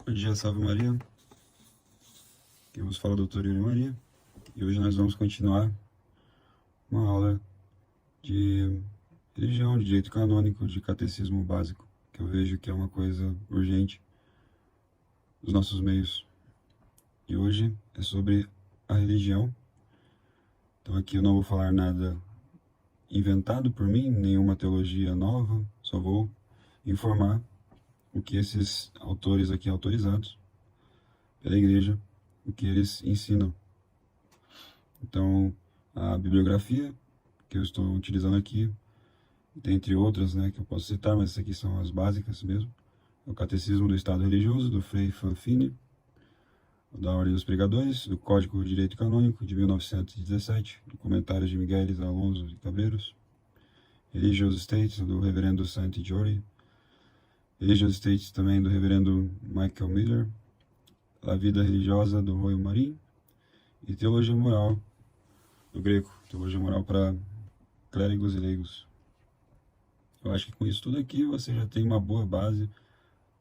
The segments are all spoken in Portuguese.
Bom dia, salve Maria. Aqui vos fala o Dr. Yuri Maria. E hoje nós vamos continuar uma aula de religião, de direito canônico, de catecismo básico, que eu vejo que é uma coisa urgente dos nossos meios. E hoje é sobre a religião. Então aqui eu não vou falar nada inventado por mim, nenhuma teologia nova, só vou informar o que esses autores aqui autorizados pela igreja, o que eles ensinam. Então, a bibliografia que eu estou utilizando aqui, dentre outras, né, que eu posso citar, mas essas aqui são as básicas mesmo. O Catecismo do Estado Religioso, do Frei Fanfini, da Ordem dos Pregadores, do Código de Direito Canônico, de 1917, do Comentário de Miguel Alonso de Cabreiros, Religious States, do Reverendo Santi Giori, Religious States também do Reverendo Michael Miller, A Vida Religiosa, do Royo Marim, e Teologia Moral, do Greco, Teologia Moral para clérigos e leigos. Eu acho que com isso tudo aqui você já tem uma boa base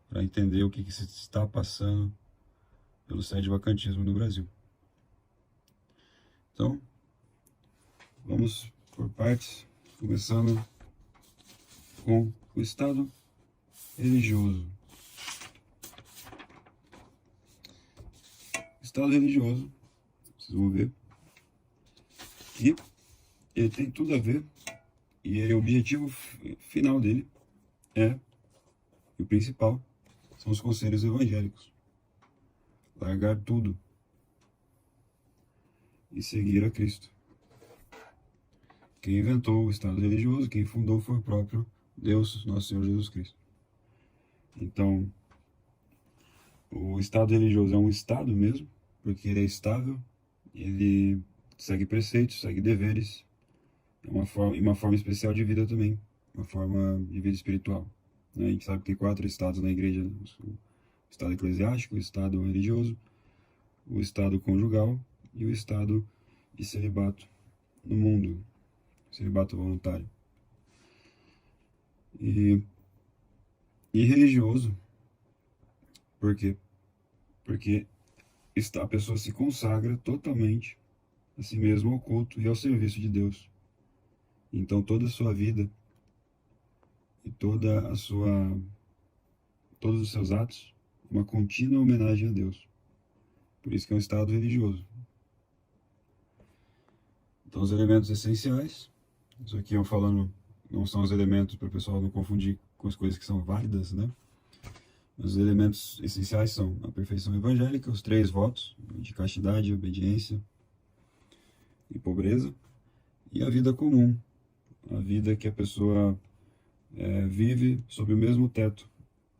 para entender o que se está passando pelo sede-vacantismo no Brasil. Então, vamos por partes, começando com o Estado religioso. O Estado religioso, vocês vão ver que ele tem tudo a ver, e o objetivo final dele é, e o principal, são os conselhos evangélicos. Largar tudo e seguir a Cristo. Quem inventou o Estado religioso, quem fundou foi o próprio Deus, nosso Senhor Jesus Cristo. Então, o Estado religioso é um Estado mesmo, porque ele é estável, ele segue preceitos, segue deveres, é uma forma especial de vida também, uma forma de vida espiritual. A gente sabe que tem 4 estados na igreja: o estado eclesiástico, o estado religioso, o estado conjugal e o estado de celibato no mundo, celibato voluntário. E religioso, por quê? Porque a pessoa se consagra totalmente a si mesmo ao culto e ao serviço de Deus. Então toda a sua vida e todos os seus atos, uma contínua homenagem a Deus. Por isso que é um estado religioso. Então os elementos essenciais, isso aqui eu falando, não são os elementos para o pessoal não confundir com as coisas que são válidas, né? Os elementos essenciais são a perfeição evangélica, os 3 votos de castidade, obediência e pobreza, e a vida comum, a vida que a pessoa vive sob o mesmo teto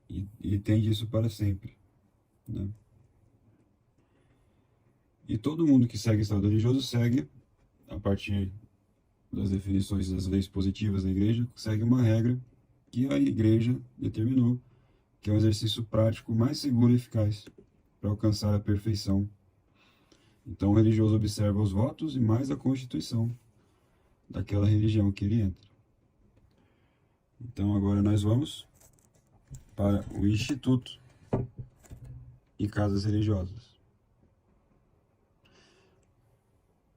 e tende isso para sempre, né? E todo mundo que segue o estado religioso segue, a partir das definições das leis positivas da igreja, segue uma regra que a igreja determinou, que é um exercício prático mais seguro e eficaz para alcançar a perfeição. Então o religioso observa os votos e mais a constituição daquela religião que ele entra. Então agora nós vamos para o Instituto e Casas Religiosas.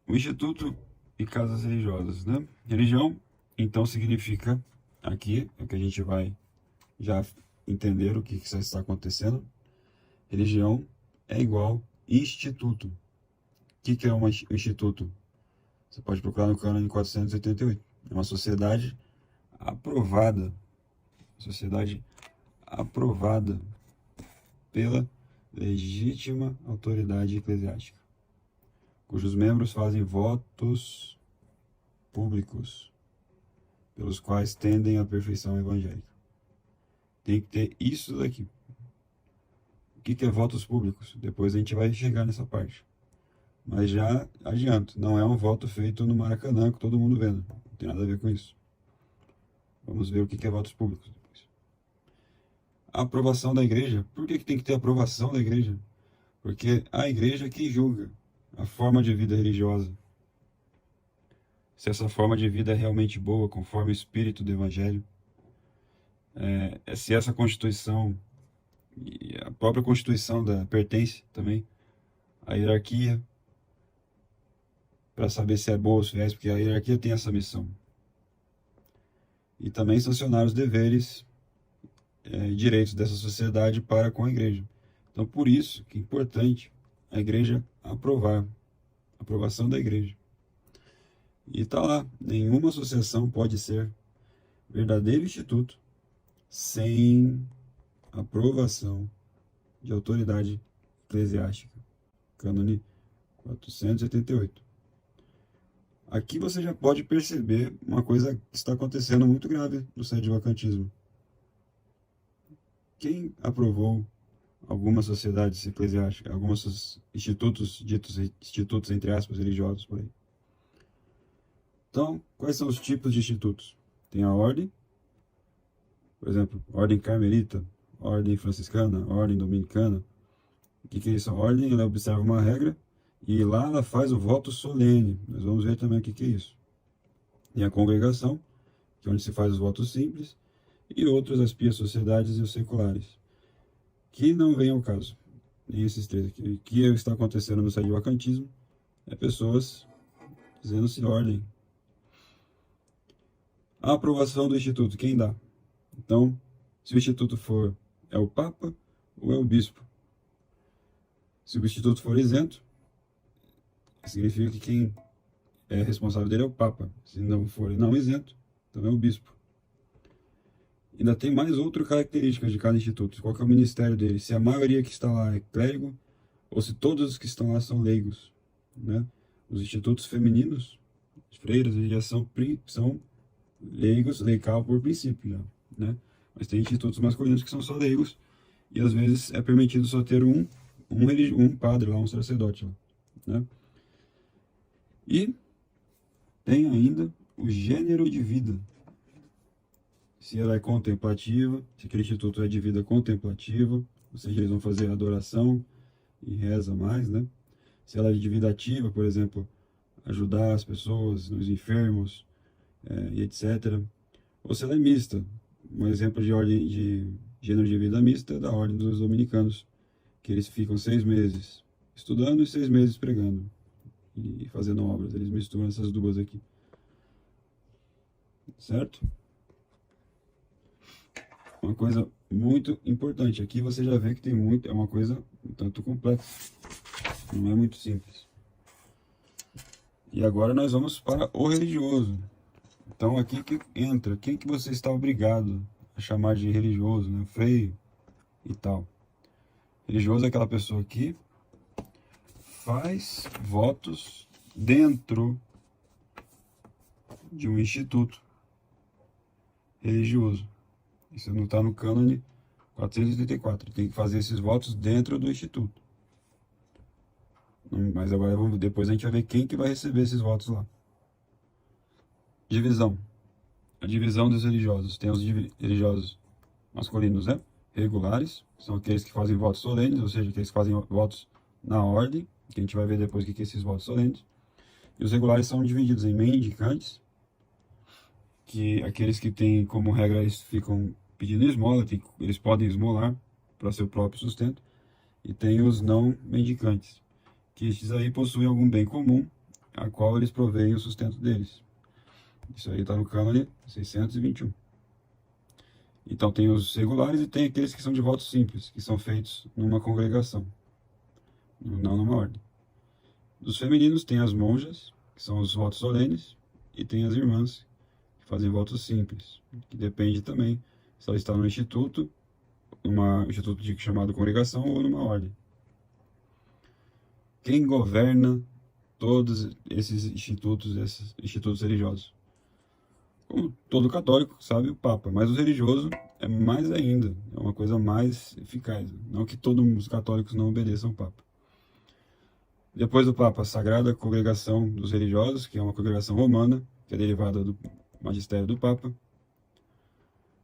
O Instituto e Casas Religiosas, né? Religião, então, significa, aqui, é que a gente vai já entender o que está acontecendo. Religião é igual instituto. O que é um instituto? Você pode procurar no cânone 488. É uma sociedade aprovada pela legítima autoridade eclesiástica, cujos membros fazem votos públicos, pelos quais tendem à perfeição evangélica. Tem que ter isso daqui. O que é votos públicos? Depois a gente vai chegar nessa parte. Mas já adianto, não é um voto feito no Maracanã, com todo mundo vendo. Não tem nada a ver com isso. Vamos ver o que é votos públicos depois. A aprovação da igreja. Por que tem que ter aprovação da igreja? Porque a igreja é que julga a forma de vida religiosa. Se essa forma de vida é realmente boa, conforme o espírito do evangelho. Se essa constituição, própria Constituição pertence também à hierarquia, para saber se é boa ou se é, porque a hierarquia tem essa missão. E também sancionar os deveres e direitos dessa sociedade para com a igreja. Então, por isso que é importante a igreja aprovação da igreja. E está lá, nenhuma associação pode ser verdadeiro instituto sem aprovação de autoridade eclesiástica. Cânone 488. Aqui você já pode perceber uma coisa que está acontecendo muito grave no sede-vacantismo. Quem aprovou algumas sociedades eclesiásticas, alguns institutos, ditos institutos, entre aspas, religiosos por aí? Então, quais são os tipos de institutos? Tem a ordem, por exemplo, ordem carmelita, ordem franciscana, ordem dominicana. O que é isso? A ordem, ela observa uma regra e lá ela faz o voto solene. Nós vamos ver também o que é isso. Tem a congregação, que é onde se faz os votos simples, e outras, as pias sociedades e os seculares, que não vem ao caso. Nem esses três aqui. O que está acontecendo no sede-vacantismo é pessoas dizendo-se ordem. A aprovação do instituto, quem dá? Então, se o instituto é o Papa ou é o Bispo? Se o instituto for isento, significa que quem é responsável dele é o Papa. Se não for não isento, então é o Bispo. Ainda tem mais outra característica de cada instituto. Qual que é o ministério dele? Se a maioria que está lá é clérigo, ou se todos os que estão lá são leigos. Né? Os institutos femininos, as freiras, eles já são leigos, leical por princípio já, né? Mas tem institutos masculinos que são só leigos, e às vezes é permitido só ter um padre lá, um sacerdote lá, né? E tem ainda o gênero de vida. Se ela é contemplativa, se aquele instituto é de vida contemplativa, ou seja, eles vão fazer adoração e reza mais, né? Se ela é de vida ativa, por exemplo, ajudar as pessoas, os enfermos, e etc. Ou se ela é mista. Um exemplo de ordem de gênero de vida mista é da ordem dos dominicanos, que eles ficam 6 meses estudando e 6 meses pregando e fazendo obras. Eles misturam essas duas aqui. Certo? Uma coisa muito importante. Aqui você já vê que tem muito, é uma coisa um tanto complexa. Não é muito simples. E agora nós vamos para o religioso. Então aqui que entra, quem que você está obrigado a chamar de religioso, né? Frei e tal. Religioso é aquela pessoa que faz votos dentro de um instituto religioso. Isso não está no cânone 484. Ele tem que fazer esses votos dentro do instituto. Mas agora depois a gente vai ver quem que vai receber esses votos lá. Divisão. A divisão dos religiosos. Tem os religiosos masculinos, né? Regulares, são aqueles que fazem votos solenes, ou seja, aqueles que fazem votos na ordem, que a gente vai ver depois o que é esses votos solenes. E os regulares são divididos em mendicantes, que aqueles que têm como regra, eles ficam pedindo esmola, eles podem esmolar para seu próprio sustento. E tem os não mendicantes, que estes aí possuem algum bem comum, a qual eles proveem o sustento deles. Isso aí está no cânone 621. Então tem os regulares e tem aqueles que são de votos simples, que são feitos numa congregação, não numa ordem. Dos femininos tem as monjas, que são os votos solenes, e tem as irmãs, que fazem votos simples, que depende também se ela está no instituto, instituto chamado congregação ou numa ordem. Quem governa todos esses institutos religiosos? Como todo católico sabe, o Papa, mas o religioso é mais ainda, é uma coisa mais eficaz. Não que todos os católicos não obedeçam ao Papa. Depois do Papa, a Sagrada Congregação dos Religiosos, que é uma congregação romana, que é derivada do magistério do Papa,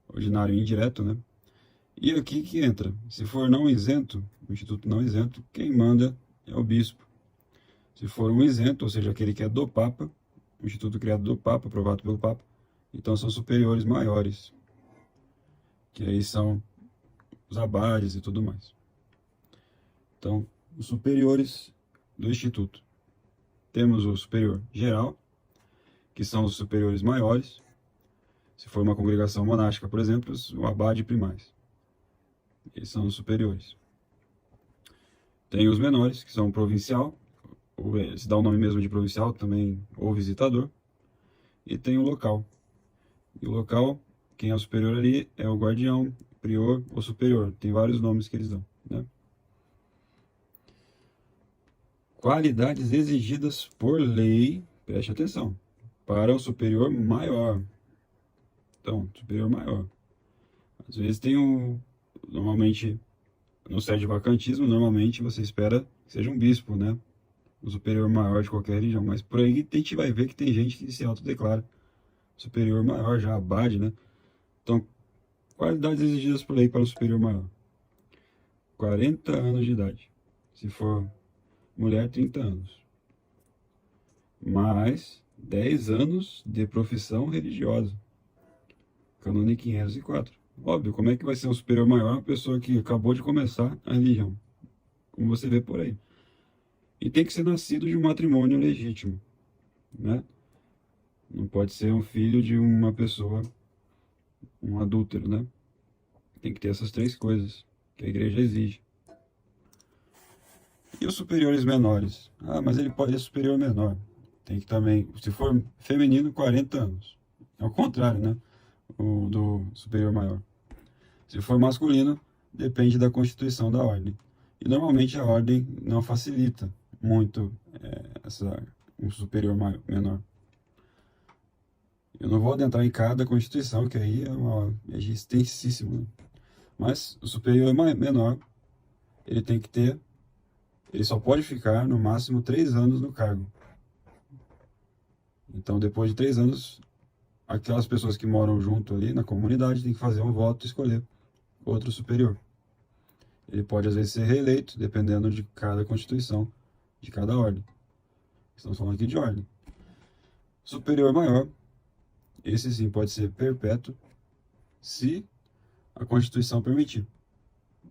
ordinário e indireto, né? E aqui que entra, se for não isento, o instituto não isento, quem manda é o bispo. Se for um isento, ou seja, aquele que é do Papa, o instituto criado do Papa, aprovado pelo Papa, então são superiores maiores, que aí são os abades e tudo mais. Então, os superiores do Instituto. Temos o superior geral, que são os superiores maiores. Se for uma congregação monástica, por exemplo, o abade e primaz. Eles são os superiores. Tem os menores, que são o provincial, se dá o nome mesmo de provincial, também, ou visitador. E tem o local. E o local, quem é o superior ali, é o guardião, prior ou superior. Tem vários nomes que eles dão, né? Qualidades exigidas por lei, preste atenção, para o superior maior. Então, superior maior. Às vezes tem normalmente, no sede de vacantismo, normalmente você espera que seja um bispo, né? O superior maior de qualquer religião. Mas por aí a gente vai ver que tem gente que se autodeclara superior maior, já abade, né? Então, qualidades exigidas por lei para o superior maior. 40 anos de idade. Se for mulher, 30 anos. Mais 10 anos de profissão religiosa. Cânone 504. Óbvio, como é que vai ser um superior maior uma pessoa que acabou de começar a religião? Como você vê por aí. E tem que ser nascido de um matrimônio legítimo, né? Não pode ser um filho de uma pessoa, um adúltero, né? Tem que ter essas três coisas que a igreja exige. E os superiores menores? Ah, mas ele pode ser superior menor. Tem que também, se for feminino, 40 anos. É o contrário, né? O do superior maior. Se for masculino, depende da constituição da ordem. E normalmente a ordem não facilita muito um superior menor. Eu não vou adentrar em cada constituição, que aí é extensíssimo, né? Mas o superior menor, ele tem que ter, ele só pode ficar no máximo 3 anos no cargo. Então, depois de 3 anos, aquelas pessoas que moram junto ali na comunidade têm que fazer um voto e escolher outro superior. Ele pode, às vezes, ser reeleito, dependendo de cada constituição, de cada ordem. Estamos falando aqui de ordem. Superior maior, esse sim pode ser perpétuo, se a Constituição permitir.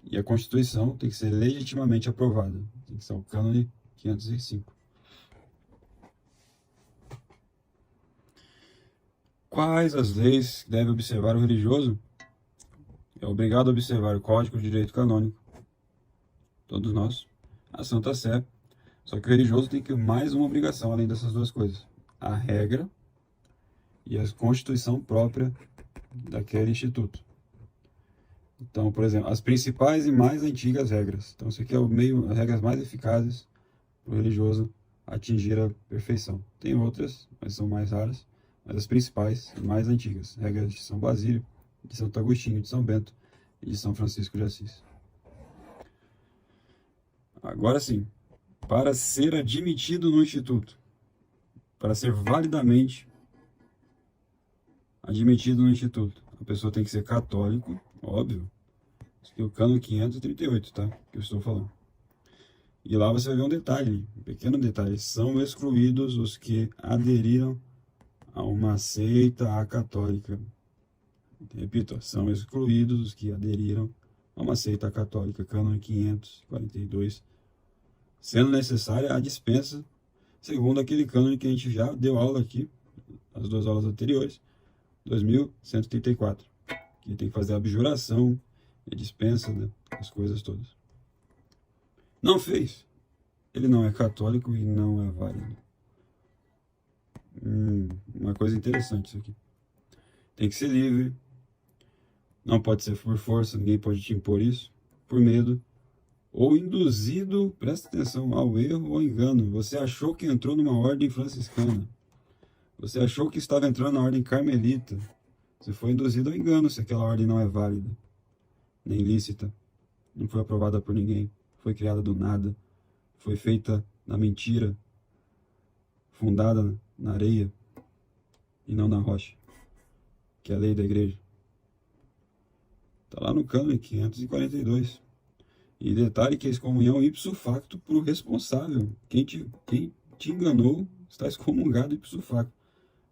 E a Constituição tem que ser legitimamente aprovada. Tem que ser o cânone 505. Quais as leis que deve observar o religioso? É obrigado a observar o Código de Direito Canônico. Todos nós. A Santa Sé. Só que o religioso tem que mais uma obrigação, além dessas duas coisas. A regra e a constituição própria daquele instituto. Então, por exemplo, as principais e mais antigas regras. Então, isso aqui é as regras mais eficazes para o religioso atingir a perfeição. Tem outras, mas são mais raras. Mas as principais e mais antigas. Regras de São Basílio, de Santo Agostinho, de São Bento e de São Francisco de Assis. Agora sim, para ser admitido no instituto, para ser validamente admitido no instituto, a pessoa tem que ser católico, óbvio. Isso aqui é o cano 538, tá? Que eu estou falando. E lá você vai ver um detalhe, um pequeno detalhe. São excluídos os que aderiram a uma seita católica. Repito, são excluídos os que aderiram a uma seita católica. Cânone 542. Sendo necessária a dispensa, segundo aquele cânone que a gente já deu aula aqui, as 2 aulas anteriores, 2134. Que tem que fazer a abjuração e dispensa, né, as coisas todas. Não fez. Ele não é católico e não é válido. Uma coisa interessante isso aqui. Tem que ser livre. Não pode ser por força, ninguém pode te impor isso. Por medo. Ou induzido, presta atenção, ao erro ou engano. Você achou que entrou numa ordem franciscana. Você achou que estava entrando na ordem carmelita. Você foi induzido ao engano se aquela ordem não é válida, nem lícita, não foi aprovada por ninguém, foi criada do nada, foi feita na mentira, fundada na areia e não na rocha, que é a lei da igreja. Está lá no cânone 542. E detalhe que a excomunhão ipso facto para o responsável. Quem te enganou está excomungado ipso facto.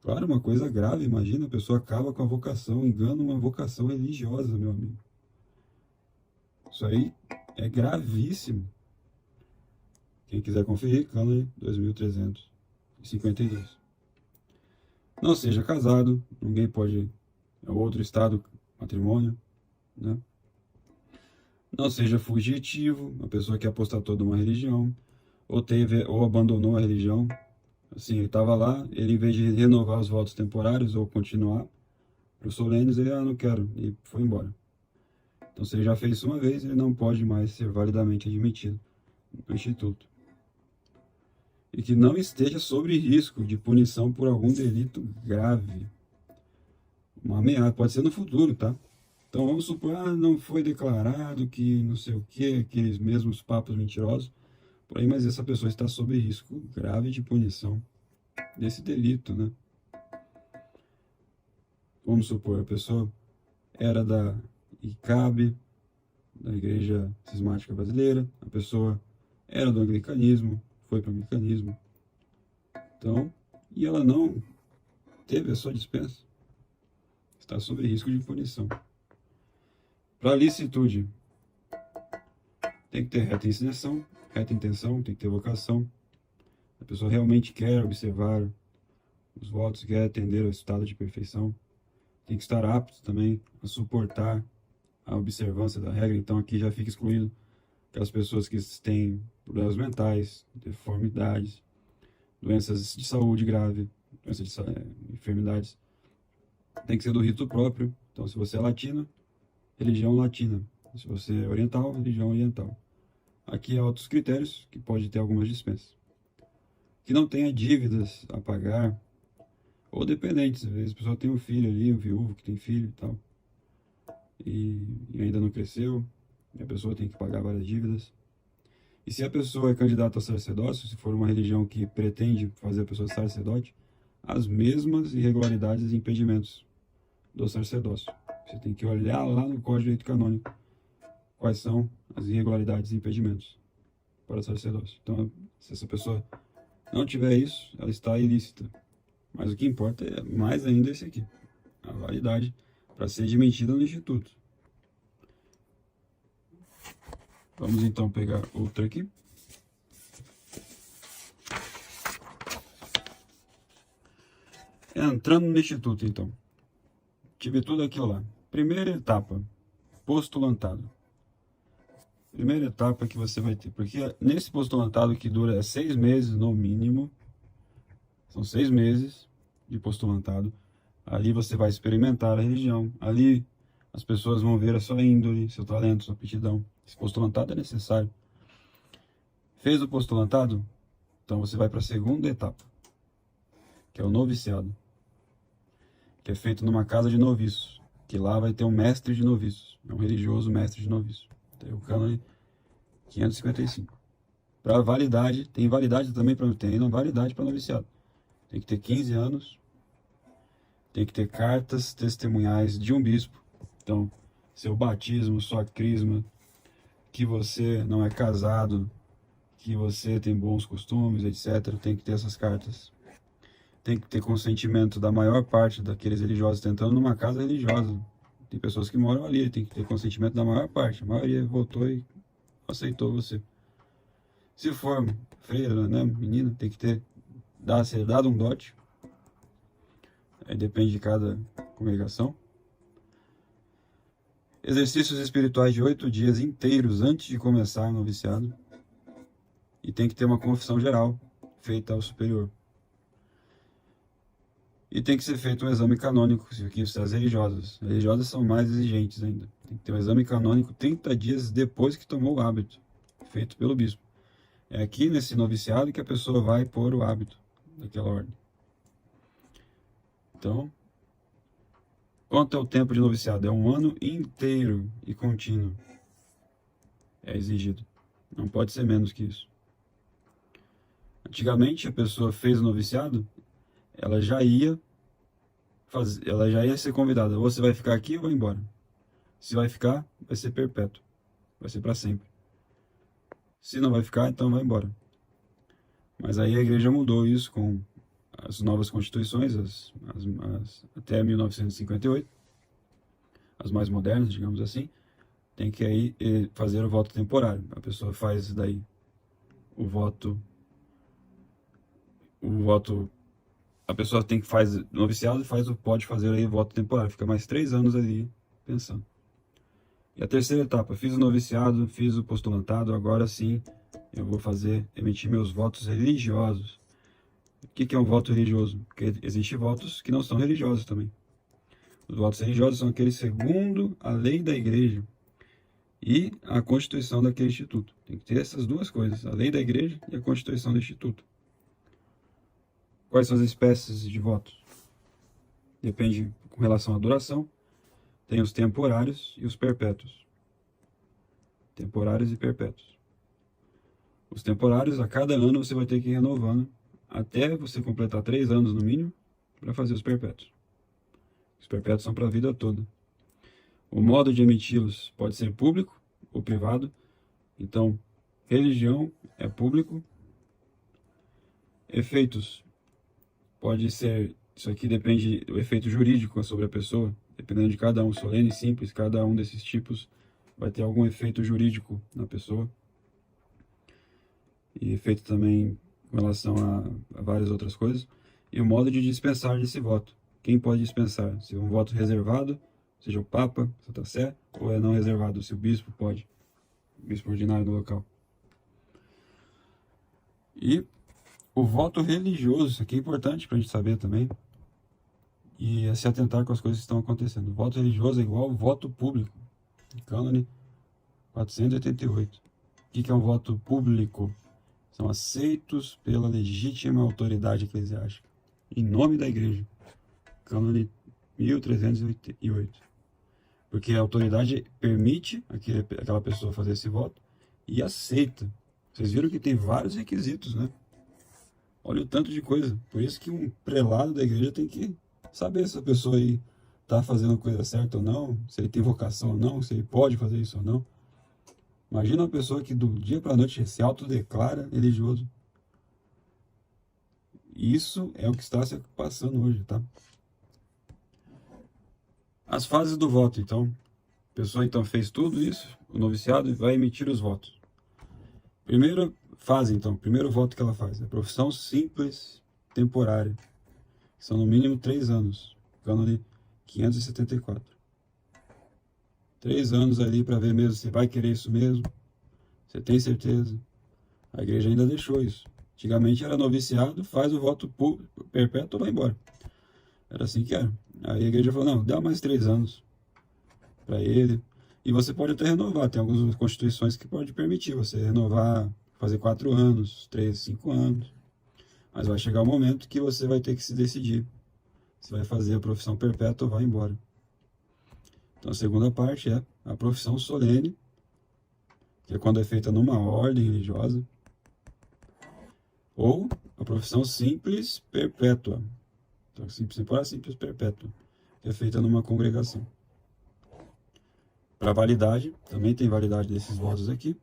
Claro, uma coisa grave, imagina, a pessoa acaba com a vocação, engana uma vocação religiosa, meu amigo. Isso aí é gravíssimo. Quem quiser conferir, cânone 2352. Não seja casado, ninguém pode, é outro estado, matrimônio, né? Não seja fugitivo, uma pessoa que apostatou de uma religião, ou abandonou a religião. Assim, ele estava lá, ele em vez de renovar os votos temporários ou continuar para os solenes, ele, não quero, e foi embora. Então, se ele já fez isso uma vez, ele não pode mais ser validamente admitido no Instituto. E que não esteja sob risco de punição por algum delito grave. Uma ameaça, pode ser no futuro, tá? Então vamos supor, não foi declarado que não sei o que, aqueles mesmos papos mentirosos, por aí, mas essa pessoa está sob risco grave de punição desse delito, né? Vamos supor, a pessoa era da ICAB, da Igreja Cismática Brasileira, a pessoa era do anglicanismo, foi para o anglicanismo, então, e ela não teve a sua dispensa, está sob risco de punição. Para licitude, tem que ter reta intenção, tem que ter vocação. A pessoa realmente quer observar os votos, quer atender ao estado de perfeição. Tem que estar apto também a suportar a observância da regra. Então aqui já fica excluído aquelas pessoas que têm problemas mentais, deformidades, doenças de saúde grave, enfermidades. Tem que ser do rito próprio. Então se você é latino, religião latina. Se você é oriental, religião oriental. Aqui há outros critérios que pode ter algumas dispensas. Que não tenha dívidas a pagar, ou dependentes. Às vezes a pessoa tem um filho ali, um viúvo que tem filho e tal, e ainda não cresceu, e a pessoa tem que pagar várias dívidas. E se a pessoa é candidata ao sacerdócio, se for uma religião que pretende fazer a pessoa sacerdote, as mesmas irregularidades e impedimentos do sacerdócio. Você tem que olhar lá no Código de Direito Canônico quais são as irregularidades e impedimentos para o sacerdócio. Então, se essa pessoa não tiver isso, ela está ilícita. Mas o que importa é mais ainda esse aqui, a validade para ser admitida no Instituto. Vamos então pegar outra aqui. Entrando no Instituto, então. Tive tudo aquilo lá. Primeira etapa, postulantado. Primeira etapa que você vai ter, porque nesse postulantado que dura 6 meses no mínimo, são 6 meses de postulantado, ali você vai experimentar a religião, ali as pessoas vão ver a sua índole, seu talento, sua aptidão. Esse postulantado é necessário. Fez o postulantado? Então você vai para a segunda etapa, que é o noviciado, que é feito numa casa de noviços, que lá vai ter um mestre de noviços, é um religioso mestre de noviços. Tem o cânone 555. Para validade, tem validade também para noviciado. Tem que ter 15 anos, tem que ter cartas testemunhais de um bispo. Então, seu batismo, sua crisma, que você não é casado, que você tem bons costumes, etc. Tem que ter essas cartas. Tem que ter consentimento da maior parte daqueles religiosos tentando numa casa religiosa. Tem pessoas que moram ali, tem que ter consentimento da maior parte. A maioria votou e aceitou você. Se for freira, né, menina, tem que ser dado um dote. Aí depende de cada congregação. Exercícios espirituais de 8 dias inteiros antes de começar o noviciado. E tem que ter uma confissão geral feita ao superior. E tem que ser feito um exame canônico, aqui as religiosas. As religiosas são mais exigentes ainda. Tem que ter um exame canônico 30 dias depois que tomou o hábito, feito pelo bispo. É aqui nesse noviciado que a pessoa vai pôr o hábito daquela ordem. Então, quanto é o tempo de noviciado? É 1 ano inteiro e contínuo. É exigido. Não pode ser menos que isso. Antigamente, a pessoa fez o noviciado, ela já ia ser convidada. Ou você vai ficar aqui ou vai embora. Se vai ficar, vai ser perpétuo. Vai ser para sempre. Se não vai ficar, então vai embora. Mas aí a igreja mudou isso com as novas constituições, até 1958, as mais modernas, digamos assim. Tem que aí fazer o voto temporário. A pessoa faz daí o voto, a pessoa tem que faz noviciado e pode fazer aí voto temporário, fica mais 3 anos ali pensando. E a terceira etapa, fiz o noviciado, fiz o postulantado, agora sim eu vou emitir meus votos religiosos. O que é um voto religioso? Porque existem votos que não são religiosos também. Os votos religiosos são aqueles segundo a lei da igreja e a constituição daquele instituto. Tem que ter essas duas coisas, a lei da igreja e a constituição do instituto. Quais são as espécies de votos? Depende com relação à duração. Tem os temporários e os perpétuos. Temporários e perpétuos. Os temporários, a cada ano você vai ter que ir renovando, até você completar 3 anos no mínimo, para fazer os perpétuos. Os perpétuos são para a vida toda. O modo de emiti-los pode ser público ou privado. Então, religião é público. Efeitos pode ser, isso aqui depende do efeito jurídico sobre a pessoa, dependendo de cada um, solene, simples, cada um desses tipos vai ter algum efeito jurídico na pessoa. E efeito também com relação a várias outras coisas. E o modo de dispensar desse voto. Quem pode dispensar? Se é um voto reservado, seja o Papa, Santa Sé, ou é não reservado, se o bispo pode, o bispo ordinário do local. E o voto religioso, isso aqui é importante para a gente saber também, e se atentar com as coisas que estão acontecendo. O voto religioso é igual ao voto público, cânone 488. O que é um voto público? São aceitos pela legítima autoridade eclesiástica, em nome da igreja, cânone 1308. Porque a autoridade permite aquela pessoa fazer esse voto e aceita. Vocês viram que tem vários requisitos, né? Olha o tanto de coisa. Por isso que um prelado da igreja tem que saber se a pessoa aí está fazendo a coisa certa ou não, se ele tem vocação ou não, se ele pode fazer isso ou não. Imagina uma pessoa que do dia para a noite se autodeclara religioso. Isso é o que está se passando hoje, tá? As fases do voto, então. A pessoa então fez tudo isso, o noviciado, e vai emitir os votos. Primeira fase, então, primeiro voto que ela faz é profissão simples temporária. São no mínimo 3 anos. Cânone 574. 3 anos ali para ver mesmo se vai querer isso mesmo. Você tem certeza? A igreja ainda deixou isso. Antigamente era noviciado, faz o voto perpétuo, vai embora. Era assim que era. Aí a igreja falou, não, dá mais 3 anos para ele. E você pode até renovar. Tem algumas constituições que pode permitir você renovar, fazer 4 anos, 3, 5 anos. Mas vai chegar o momento que você vai ter que se decidir se vai fazer a profissão perpétua ou vai embora. Então a segunda parte é a profissão solene, que é quando é feita numa ordem religiosa, ou a profissão simples perpétua. Então, simples temporária, simples perpétua, que é feita numa congregação. Para validade, também tem validade desses votos aqui.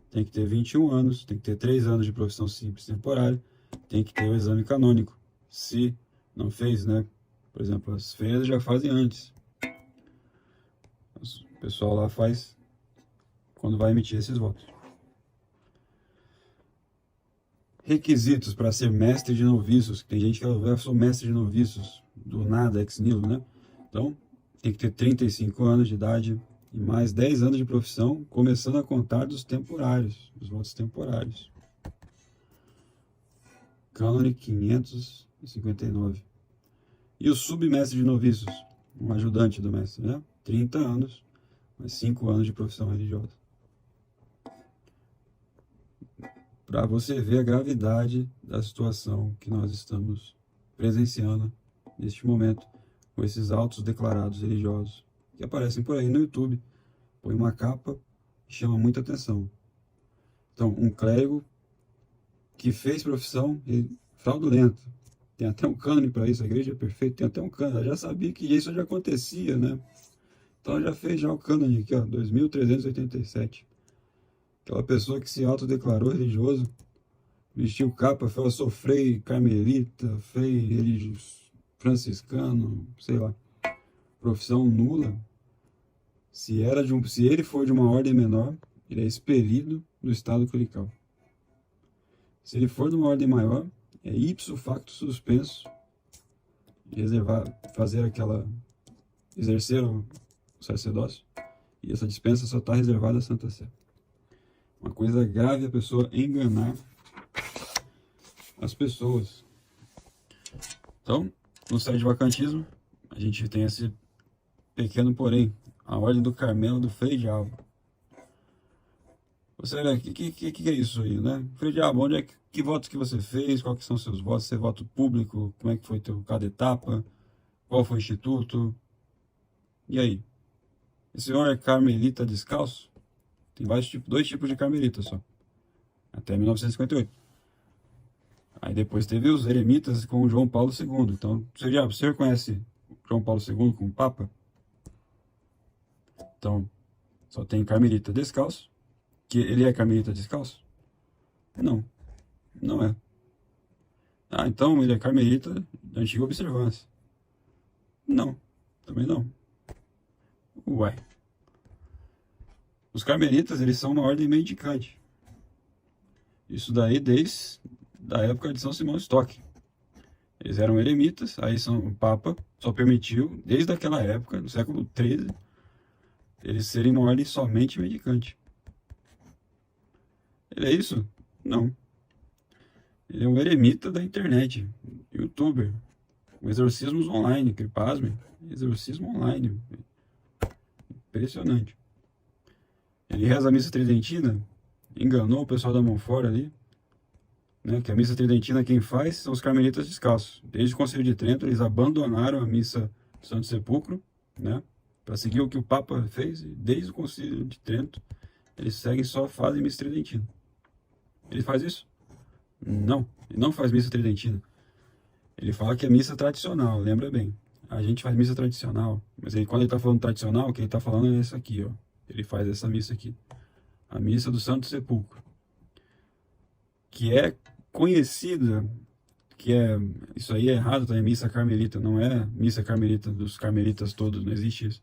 Tem que ter 21 anos, tem que ter 3 anos de profissão simples temporária, tem que ter o exame canônico. Se não fez, né? Por exemplo, as feiras já fazem antes. O pessoal lá faz quando vai emitir esses votos. Requisitos para ser mestre de noviços. Tem gente que fala, eu sou mestre de noviços, do nada, ex nihilo, né? Então, tem que ter 35 anos de idade e mais 10 anos de profissão, começando a contar dos temporários, dos votos temporários. Cânone 559. E o submestre de noviços, um ajudante do mestre, né? 30 anos, mais 5 anos de profissão religiosa. Para você ver a gravidade da situação que nós estamos presenciando neste momento, com esses autos declarados religiosos, que aparecem por aí no YouTube, põe uma capa e chama muita atenção. Então, um clérigo que fez profissão fraudulenta, tem até um cânone para isso, a igreja é perfeita, tem até um cânone, já sabia que isso já acontecia, né? Então já fez já o cânone aqui, ó, 2387. Aquela pessoa que se autodeclarou religioso, vestiu capa, falou, sou frei carmelita, frei religioso, franciscano, sei lá, profissão nula. Se ele for de uma ordem menor, ele é expelido do estado clerical. Se ele for de uma ordem maior, é ipso facto suspenso, reservar, fazer aquela, exercer o sacerdócio, e essa dispensa só está reservada à Santa Sé. Uma coisa grave é a pessoa enganar as pessoas. Então, no site de vacantismo, a gente tem esse pequeno porém, a Ordem do Carmelo do Frei Diabo. Você olha, o que é isso aí, né? Frei Diabo, onde é que votos que você fez? Quais são os seus votos? Você é voto público? Como é que foi cada etapa? Qual foi o instituto? E aí? Esse senhor é carmelita descalço? Tem dois tipos de carmelita só. Até 1958. Aí depois teve os eremitas com o João Paulo II. Então, Frei Diabo, você reconhece João Paulo II como Papa? Então, só tem carmelita descalço. Que ele é carmelita descalço? Não, não é. Ah, então ele é carmelita da antiga observância? Não, também não. Ué. Os carmelitas, eles são uma ordem mendicante. Isso daí desde a época de São Simão Stock. Eles eram eremitas, aí o Papa só permitiu, desde aquela época, no século XIII, eles serem uma ordem somente mendicante. Ele é isso? Não. Ele é um eremita da internet, youtuber, com exorcismos online, que pasmem, exorcismo online. Impressionante. Ele reza a missa tridentina, enganou o pessoal da Monfort ali, né, que a missa tridentina quem faz são os carmelitas descalços. Desde o Concílio de Trento, eles abandonaram a missa do Santo Sepulcro, né, para seguir o que o Papa fez, e desde o Concílio de Trento, eles seguem só fazem missa tridentina. Ele faz isso? Não, ele não faz missa tridentina. Ele fala que é missa tradicional, lembra bem. A gente faz missa tradicional, mas quando ele está falando tradicional, o que ele está falando é essa aqui, ó. Ele faz essa missa aqui. A missa do Santo Sepulcro. Que é conhecida, isso aí é errado, tá? É missa carmelita, não é missa carmelita dos carmelitas todos, não existe isso.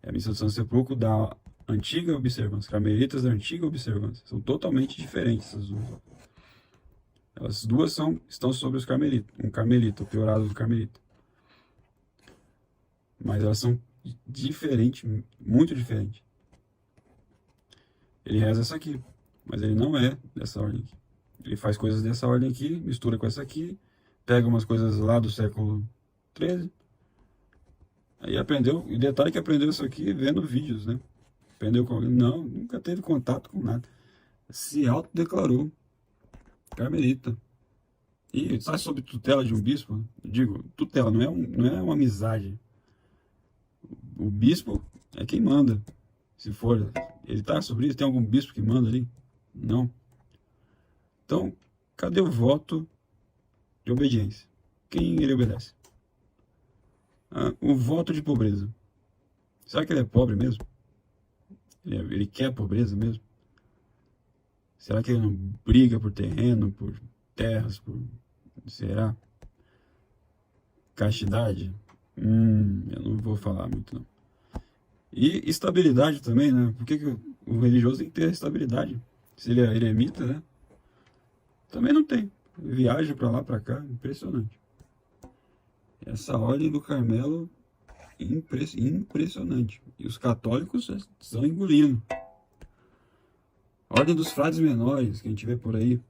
É a missa do Santo Sepulcro da antiga observância, carmelitas da antiga observância. São totalmente diferentes essas duas. As duas estão sobre os carmelitas, um carmelita, o piorado do carmelita. Mas elas são diferentes, muito diferentes. Ele reza essa aqui, mas ele não é dessa ordem aqui. Ele faz coisas dessa ordem aqui, mistura com essa aqui, pega umas coisas lá do século XIII, aí aprendeu, e detalhe que aprendeu isso aqui vendo vídeos, né? Aprendeu com alguém? Não, nunca teve contato com nada. Se autodeclarou carmelita. E sai sob tutela de um bispo? Eu digo, tutela, não é uma amizade. O bispo é quem manda. Se for, ele está sobre isso? Tem algum bispo que manda ali? Não. Então, cadê o voto de obediência? Quem ele obedece? O voto de pobreza. Será que ele é pobre mesmo? Ele quer pobreza mesmo? Será que ele não briga por terreno, por terras, será? Castidade? Eu não vou falar muito não. E estabilidade também, né? Por que o religioso tem que ter estabilidade? Se ele é eremita, né? Também não tem. Viaja pra lá, pra cá, impressionante. Essa ordem do Carmelo, impressionante. E os católicos estão engolindo. A ordem dos frades menores, que a gente vê por aí.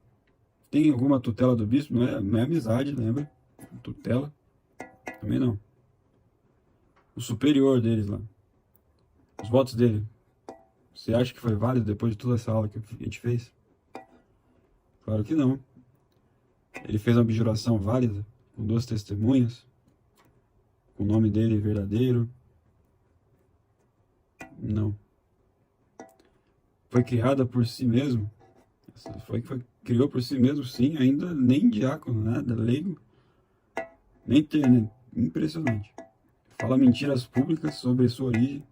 Tem alguma tutela do bispo? Não é amizade, lembra? Tutela. Também não. O superior deles lá. Os votos dele. Você acha que foi válido depois de toda essa aula que a gente fez? Claro que não. Ele fez uma abjuração válida, com 2 testemunhas, com o nome dele verdadeiro. Não. Foi criada por si mesmo. Criou por si mesmo, sim, ainda nem diácono, nada, leigo. Nem ter, né? Impressionante. Fala mentiras públicas sobre sua origem.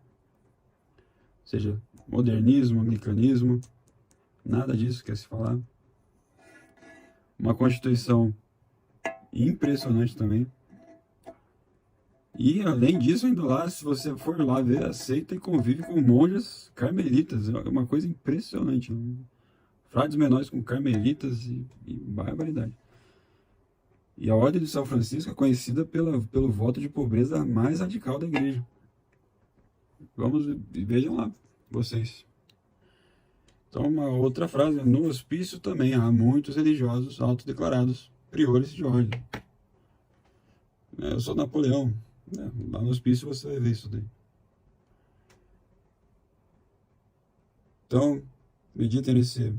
Ou seja, modernismo, anglicanismo, nada disso quer se falar. Uma Constituição impressionante também. E além disso, ainda lá, se você for lá ver, aceita e convive com monjas carmelitas. É uma coisa impressionante. frades menores como carmelitas e barbaridade. E a Ordem de São Francisco é conhecida pelo voto de pobreza mais radical da igreja. Vamos e vejam lá, vocês. Então, uma outra frase: no hospício também há muitos religiosos autodeclarados priores de ordem. Eu sou Napoleão, né? Lá no hospício você vai ver isso daí. Então, meditem nesse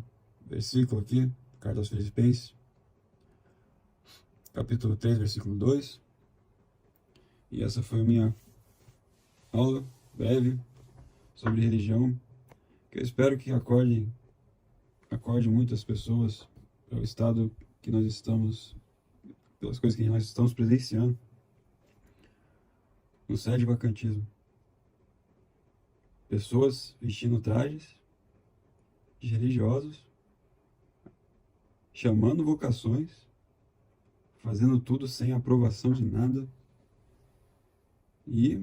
versículo aqui, Carta aos Filipenses, capítulo 3, versículo 2. E essa foi a minha aula breve sobre religião, que eu espero que acorde muitas pessoas para o estado que nós estamos, pelas coisas que nós estamos presenciando no sede-vacantismo. Pessoas vestindo trajes de religiosos, chamando vocações, fazendo tudo sem aprovação de nada e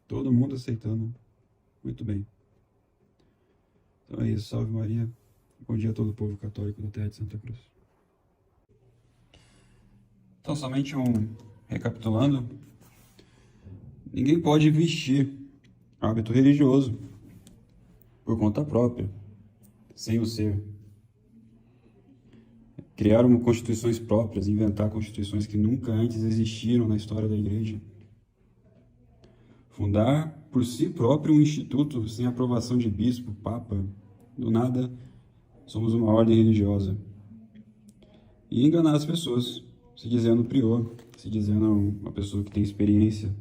todo mundo aceitando muito bem. Então é isso, salve Maria, bom dia a todo o povo católico da terra de Santa Cruz. Então, somente recapitulando, ninguém pode vestir hábito religioso por conta própria, sem o ser. Criar constituições próprias, inventar constituições que nunca antes existiram na história da igreja. Fundar por si próprio um instituto sem aprovação de bispo, papa. Do nada, somos uma ordem religiosa. E enganar as pessoas, se dizendo prior, se dizendo uma pessoa que tem experiência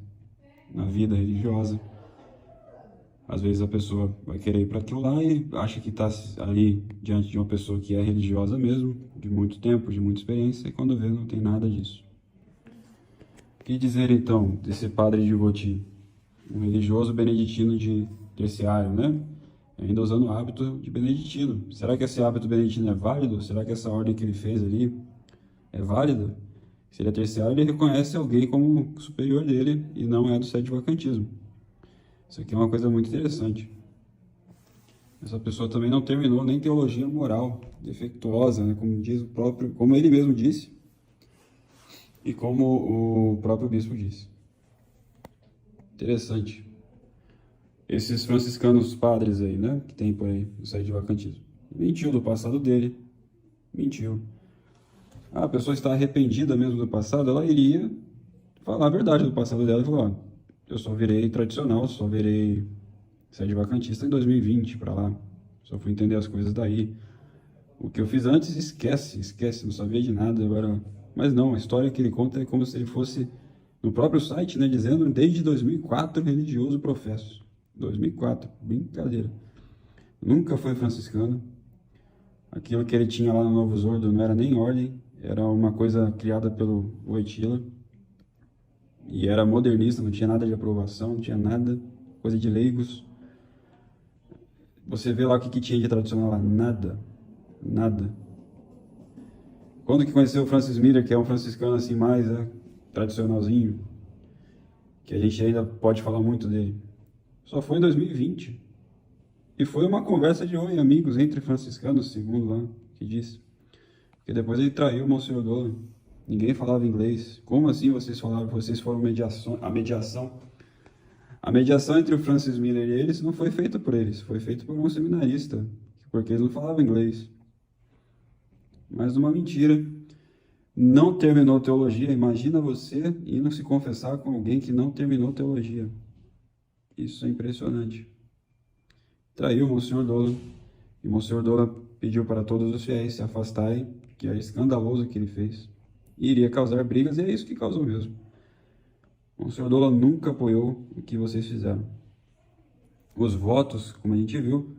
na vida religiosa. Às vezes a pessoa vai querer ir para aquilo lá e acha que está ali diante de uma pessoa que é religiosa mesmo, de muito tempo, de muita experiência, e quando vê não tem nada disso. O que dizer então desse padre de Voti? Um religioso beneditino de terciário, né? Ainda usando o hábito de beneditino. Será que esse hábito beneditino é válido? Será que essa ordem que ele fez ali é válida? Se ele é terciário, ele reconhece alguém como superior dele e não é do sede-vacantismo. Isso aqui é uma coisa muito interessante. Essa pessoa também não terminou nem teologia moral defeituosa, né? Como ele mesmo disse e como o próprio bispo disse. Interessante. Esses franciscanos padres aí, né, que tem por aí no sede-vacantismo. Mentiu do passado dele. Mentiu. A pessoa está arrependida mesmo do passado, ela iria falar a verdade do passado dela e falar: eu só virei tradicional, só virei sede-vacantista em 2020 para lá. Só fui entender as coisas daí. O que eu fiz antes, esquece, não sabia de nada agora. Mas não, a história que ele conta é como se ele fosse no próprio site, né, dizendo desde 2004 religioso professo. 2004, brincadeira. Nunca foi franciscano. Aquilo que ele tinha lá no Novus Ordo não era nem ordem, era uma coisa criada pelo Wojtyla. E era modernista, não tinha nada de aprovação, não tinha nada, coisa de leigos. Você vê lá o que tinha de tradicional lá, nada. Quando que conheceu o Francis Miller, que é um franciscano assim mais tradicionalzinho, que a gente ainda pode falar muito dele? Só foi em 2020. E foi uma conversa de oi, amigos, entre franciscanos, segundo lá, que disse. Porque depois ele traiu o Monsenhor Dolan. Ninguém falava inglês. Como assim vocês falaram? Vocês foram a mediação? A mediação entre o Francis Miller e eles não foi feita por eles, foi feita por um seminarista, porque eles não falavam inglês. Mas uma mentira. Não terminou teologia. Imagina você indo se confessar com alguém que não terminou teologia. Isso é impressionante. Traiu o Monsenhor Dolan. E o Monsenhor Dolan pediu para todos os fiéis se afastarem, que é escandaloso o que ele fez. E iria causar brigas, e é isso que causou mesmo. O Monsenhor Dolan nunca apoiou o que vocês fizeram. Os votos, como a gente viu,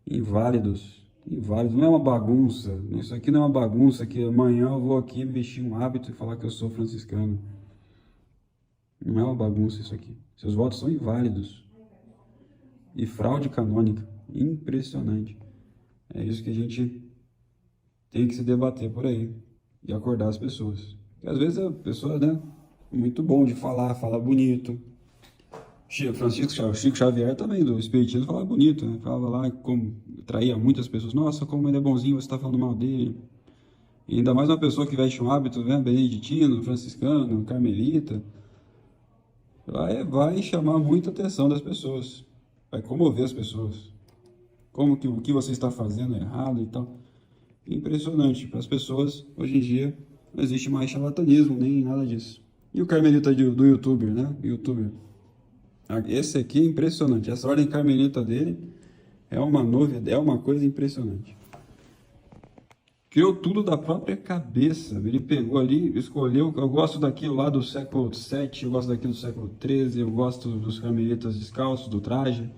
inválidos. Não é uma bagunça. Isso aqui não é uma bagunça que amanhã eu vou aqui vestir um hábito e falar que eu sou franciscano. Não é uma bagunça isso aqui. Seus votos são inválidos. E fraude canônica. Impressionante. É isso que a gente tem que se debater por aí. E acordar as pessoas. Porque às vezes a pessoa, né, muito bom de falar, fala bonito. Chico Xavier também, do Espiritismo, falava bonito, né? Falava lá como atraía muitas pessoas. Nossa, como ele é bonzinho, você está falando mal dele. E ainda mais uma pessoa que veste um hábito, né, beneditino, franciscano, carmelita, vai chamar muita atenção das pessoas, vai comover as pessoas. Como que o que você está fazendo é errado e tal. Impressionante. Para as pessoas, hoje em dia, não existe mais charlatanismo, nem nada disso. E o carmelita do youtuber, né? YouTuber. Esse aqui é impressionante. Essa ordem carmelita dele é uma novidade, é uma coisa impressionante. Criou tudo da própria cabeça. Ele pegou ali, escolheu. Eu gosto daquilo lá do século VII, eu gosto daquilo do século XIII, eu gosto dos carmelitas descalços, do traje.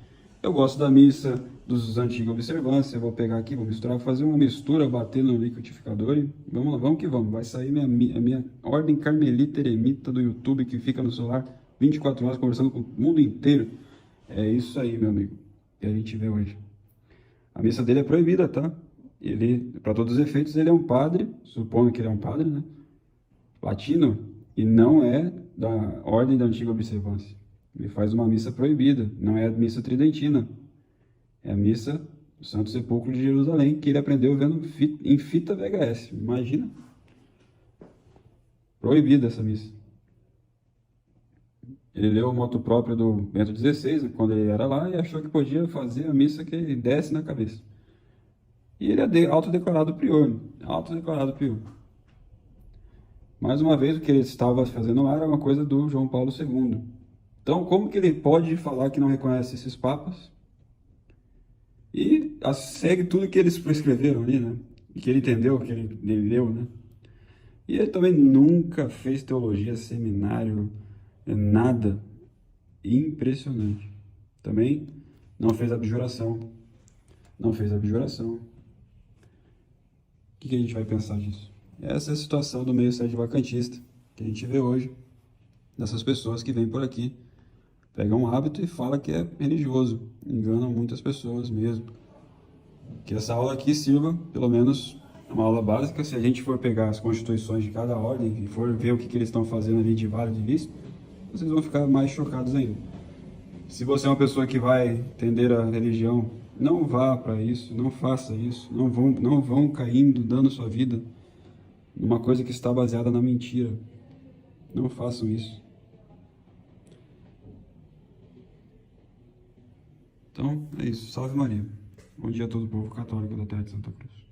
Eu gosto da missa dos antigos observâncias. Eu vou pegar aqui, vou misturar, vou fazer uma mistura, bater no liquidificador e vamos lá, vamos que vamos. Vai sair a minha ordem carmelita eremita do YouTube que fica no celular 24 horas conversando com o mundo inteiro. É isso aí, meu amigo, que a gente vê hoje. A missa dele é proibida, tá? Ele, para todos os efeitos, ele é um padre, supondo que ele é um padre, né? Latino, e não é da ordem da antiga observância. Ele faz uma missa proibida, não é a missa tridentina. É a missa do Santo Sepulcro de Jerusalém, que ele aprendeu vendo em fita VHS. Imagina? Proibida essa missa. Ele leu o motu próprio do Bento XVI, quando ele era lá, e achou que podia fazer a missa que ele desce na cabeça. E ele é autodeclarado prior, né? Autodeclarado prior. Mais uma vez, o que ele estava fazendo lá era uma coisa do João Paulo II. Então, como que ele pode falar que não reconhece esses papas? E segue tudo que eles prescreveram ali, né? E que ele entendeu, que ele leu, né? E ele também nunca fez teologia, seminário, nada. Impressionante. Também não fez abjuração. Não fez abjuração. O que a gente vai pensar disso? Essa é a situação do meio sede vacantista que a gente vê hoje, dessas pessoas que vêm por aqui, pegam um hábito e falam que é religioso, enganam muitas pessoas mesmo. Que essa aula aqui sirva, pelo menos, uma aula básica. Se a gente for pegar as constituições de cada ordem e for ver o que eles estão fazendo ali de vale de vista, vocês vão ficar mais chocados ainda. Se você é uma pessoa que vai entender a religião, não vá para isso, não faça isso, não vão caindo, dando sua vida numa coisa que está baseada na mentira. Não façam isso. Então, é isso. Salve Maria. Bom dia a todo o povo católico da terra de Santa Cruz.